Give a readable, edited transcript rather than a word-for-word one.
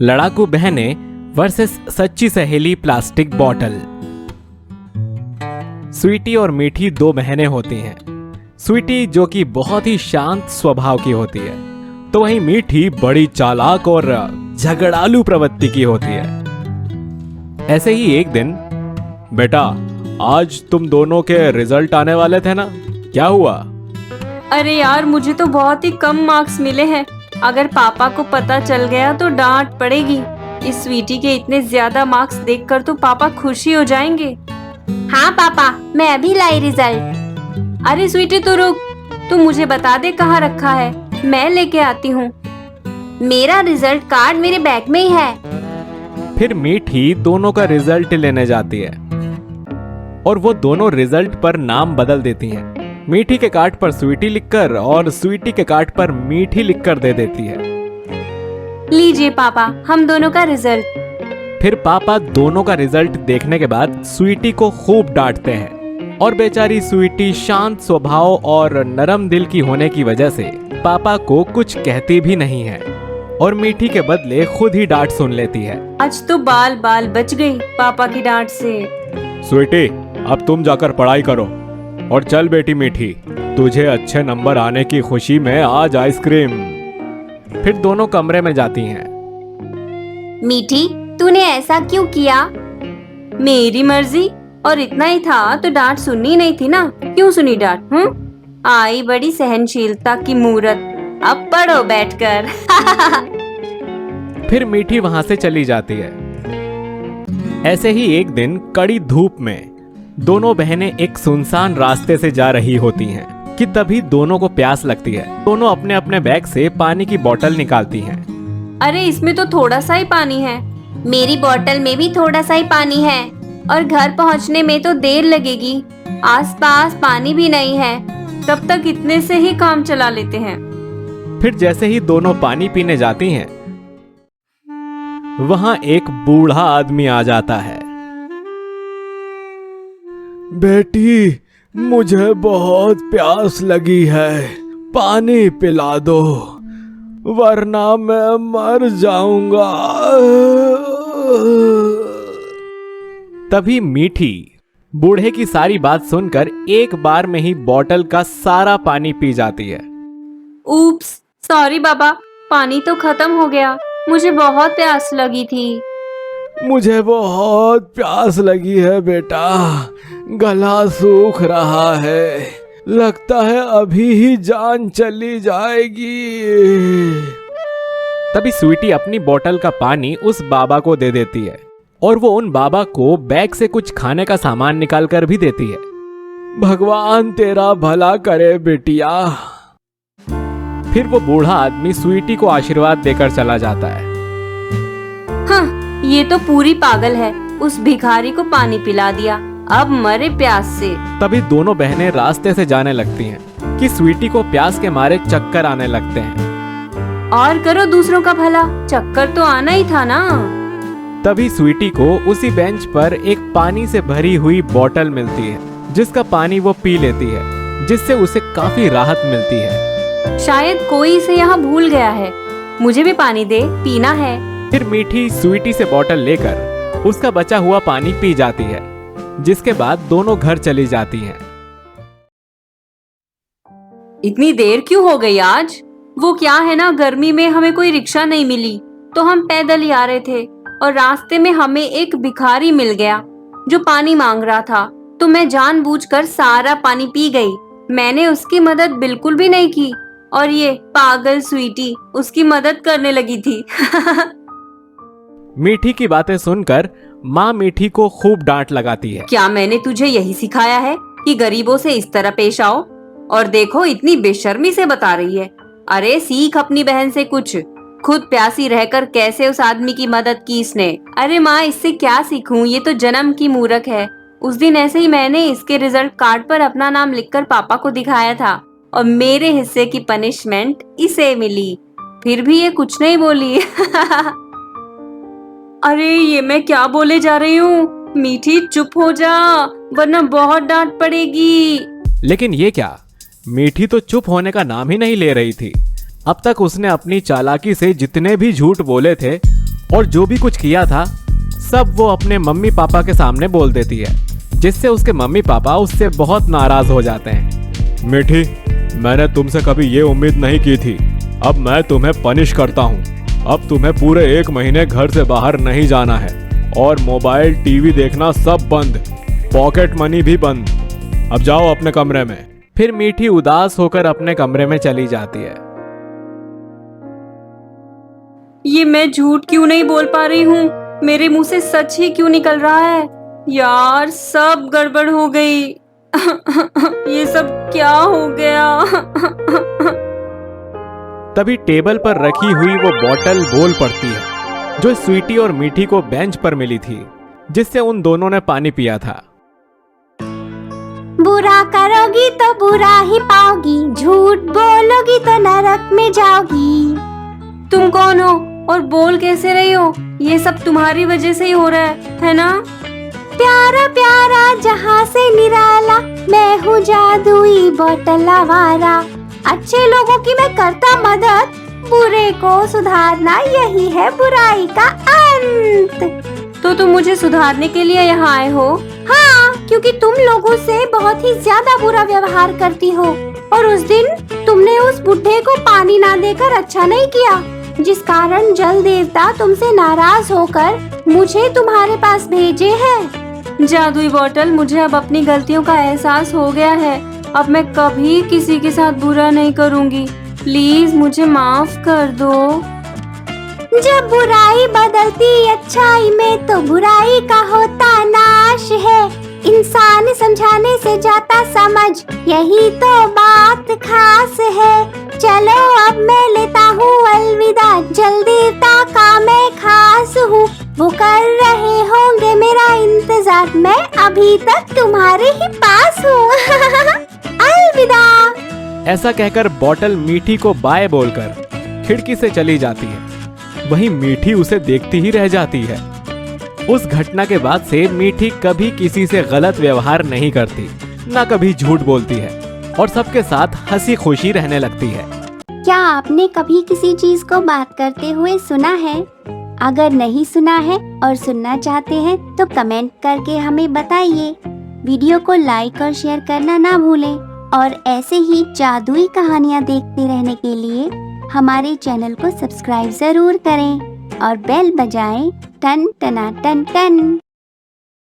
लड़ाकू बहनें वर्सेस सच्ची सहेली प्लास्टिक बॉटल। स्वीटी और मीठी दो बहनें होती हैं। स्वीटी जो कि बहुत ही शांत स्वभाव की होती है, तो वहीं मीठी बड़ी चालाक और झगड़ालू प्रवृत्ति की होती है। ऐसे ही एक दिन, बेटा आज तुम दोनों के रिजल्ट आने वाले थे ना, क्या हुआ? अरे यार, मुझे तो बहुत ही कम मार्क्स मिले हैं। अगर पापा को पता चल गया तो डांट पड़ेगी। इस स्वीटी के इतने ज्यादा मार्क्स देखकर तो पापा खुशी हो जाएंगे। हाँ पापा, मैं अभी लाई रिजल्ट। अरे स्वीटी तू रुक, तू मुझे बता दे कहाँ रखा है, मैं लेके आती हूँ। मेरा रिजल्ट कार्ड मेरे बैग में ही है। फिर मीठी दोनों का रिजल्ट लेने जाती है और वो दोनों रिजल्ट पर नाम बदल देती हैं। मीठी के कार्ड पर स्वीटी लिखकर और स्वीटी के कार्ड पर मीठी लिखकर दे देती है। लीजिए पापा, हम दोनों का रिजल्ट। फिर पापा दोनों का रिजल्ट देखने के बाद स्वीटी को खूब डांटते हैं और बेचारी स्वीटी शांत स्वभाव और नरम दिल की होने की वजह से पापा को कुछ कहती भी नहीं है और मीठी के बदले खुद ही डांट सुन लेती है। आज तो बाल बाल बच गई पापा की डांट से। स्वीटी, अब तुम जाकर पढ़ाई करो और चल बेटी मीठी, तुझे अच्छे नंबर आने की खुशी में आज आइसक्रीम। फिर दोनों कमरे में जाती हैं। मीठी, तूने ऐसा क्यों किया? मेरी मर्जी, और इतना ही था तो डांट सुननी नहीं थी ना? क्यों सुनी डांट? आई बड़ी सहनशीलता की मूरत। अब पढ़ो बैठकर। फिर मीठी वहां से चली जाती है। ऐसे ही एक दिन कड़ी धूप में दोनों बहनें एक सुनसान रास्ते से जा रही होती हैं कि तभी दोनों को प्यास लगती है। दोनों अपने अपने बैग से पानी की बोतल निकालती हैं। अरे इसमें तो थोड़ा सा ही पानी है। मेरी बोतल में भी थोड़ा सा ही पानी है और घर पहुंचने में तो देर लगेगी। आसपास पानी भी नहीं है, तब तक इतने से ही काम चला लेते हैं। फिर जैसे ही दोनों पानी पीने जाती हैं, वहां एक बूढ़ा आदमी आ जाता है। बेटी, मुझे बहुत प्यास लगी है, पानी पिला दो वरना मैं मर जाऊंगा। तभी मीठी बूढ़े की सारी बात सुनकर एक बार में ही बोतल का सारा पानी पी जाती है। ऊप्स, सॉरी बाबा, पानी तो खत्म हो गया। मुझे बहुत प्यास लगी थी। मुझे बहुत प्यास लगी है बेटा, गला सूख रहा है, लगता है अभी ही जान चली जाएगी। तभी स्वीटी अपनी बोतल का पानी उस बाबा को दे देती है और वो उन बाबा को बैग से कुछ खाने का सामान निकाल कर भी देती है। भगवान तेरा भला करे बेटिया। फिर वो बूढ़ा आदमी स्वीटी को आशीर्वाद देकर चला जाता है। हाँ, ये तो पूरी पागल है, उस भिखारी को पानी पिला दिया, अब मरे प्यास से। तभी दोनों बहनें रास्ते से जाने लगती हैं कि स्वीटी को प्यास के मारे चक्कर आने लगते हैं। और करो दूसरों का भला, चक्कर तो आना ही था ना। तभी स्वीटी को उसी बेंच पर एक पानी से भरी हुई बोतल मिलती है, जिसका पानी वो पी लेती है, जिससे उसे काफी राहत मिलती है। शायद कोई इसे यहाँ भूल गया है, मुझे भी पानी दे, पीना है। फिर मीठी स्वीटी से बोतल लेकर उसका बचा हुआ पानी पी जाती है, जिसके बाद दोनों घर चली जाती हैं। इतनी देर क्यों हो गई आज? वो क्या है ना, गर्मी में हमें कोई रिक्शा नहीं मिली तो हम पैदल ही आ रहे थे और रास्ते में हमें एक भिखारी मिल गया जो पानी मांग रहा था, तो मैं जानबूझकर सारा पानी पी गई। मैंने उसकी मदद बिल्कुल भी नहीं की और ये पागल स्वीटी उसकी मदद करने लगी थी। मीठी की बातें सुनकर माँ मीठी को खूब डांट लगाती है। क्या मैंने तुझे यही सिखाया है कि गरीबों से इस तरह पेश आओ? और देखो इतनी बेशर्मी से बता रही है। अरे सीख अपनी बहन से कुछ, खुद प्यासी रहकर कैसे उस आदमी की मदद की इसने। अरे माँ, इससे क्या सीखूं, ये तो जन्म की मूर्ख है। उस दिन ऐसे ही मैंने इसके रिजल्ट कार्ड पर अपना नाम लिखकर पापा को दिखाया था और मेरे हिस्से की पनिशमेंट इसे मिली, फिर भी ये कुछ नहीं बोली। अरे ये मैं क्या बोले जा रही हूँ? मीठी चुप हो जा, वरना बहुत डांट पड़ेगी। लेकिन ये क्या, मीठी तो चुप होने का नाम ही नहीं ले रही थी। अब तक उसने अपनी चालाकी से जितने भी झूठ बोले थे और जो भी कुछ किया था सब वो अपने मम्मी पापा के सामने बोल देती है, जिससे उसके मम्मी पापा उससे बहुत नाराज हो जाते हैं। मीठी, मैंने तुमसे कभी ये उम्मीद नहीं की थी। अब मैं तुम्हें पनिश करता हूँ। अब तुम्हें पूरे 1 महीने घर से बाहर नहीं जाना है और मोबाइल टीवी देखना सब बंद, पॉकेट मनी भी बंद। अब जाओ अपने कमरे में। फिर मीठी उदास होकर अपने कमरे में चली जाती है। ये मैं झूठ क्यों नहीं बोल पा रही हूँ? मेरे मुंह से सच ही क्यों निकल रहा है? यार, सब गड़बड़ हो गई। ये सब क्या हो गया? तभी टेबल पर रखी हुई वो बोतल बोल पड़ती है, जो स्वीटी और मीठी को बेंच पर मिली थी, जिससे उन दोनों ने पानी पिया था। बुरा करोगी तो बुरा ही पाओगी, झूठ बोलोगी तो नरक में जाओगी। तुम कौन हो और बोल कैसे रही हो? ये सब तुम्हारी वजह से ही हो रहा है ना? प्यारा प्यारा जहाँ से निराला, मैं हूँ जादुई बोतल आवारा। अच्छे लोगों की मैं करता मदद, बुरे को सुधारना यही है बुराई का अंत। तो तुम मुझे सुधारने के लिए यहाँ आए हो? हाँ, क्योंकि तुम लोगों से बहुत ही ज्यादा बुरा व्यवहार करती हो और उस दिन तुमने उस बुढ़े को पानी ना देकर अच्छा नहीं किया, जिस कारण जल देवता तुमसे नाराज होकर मुझे तुम्हारे पास भेजे हैं। जादुई बोतल, मुझे अब अपनी गलतियों का एहसास हो गया है। अब मैं कभी किसी के साथ बुरा नहीं करूँगी। प्लीज मुझे माफ कर दो। जब बुराई बदलती अच्छाई में तो बुराई का होता नाश है। इंसान समझाने से जाता समझ, यही तो बात खास है। चलो अब मैं लेता हूँ अलविदा, जलदेवता का मैं खास हूँ। वो कर रहे होंगे मेरा इंतजार, मैं अभी तक तुम्हारे ही पास हूँ। अलविदा। ऐसा कहकर बोतल मीठी को बाय बोलकर खिड़की से चली जाती है। वहीं मीठी उसे देखती ही रह जाती है। उस घटना के बाद से मीठी कभी किसी से गलत व्यवहार नहीं करती, ना कभी झूठ बोलती है और सबके साथ हंसी खुशी रहने लगती है। क्या आपने कभी किसी चीज को बात करते हुए सुना है? अगर नहीं सुना है और सुनना चाहते हैं तो कमेंट करके हमें बताइए। वीडियो को लाइक और शेयर करना ना भूलें और ऐसे ही जादुई कहानियाँ देखते रहने के लिए हमारे चैनल को सब्सक्राइब जरूर करें और बेल बजाएं। टन टना टन टन।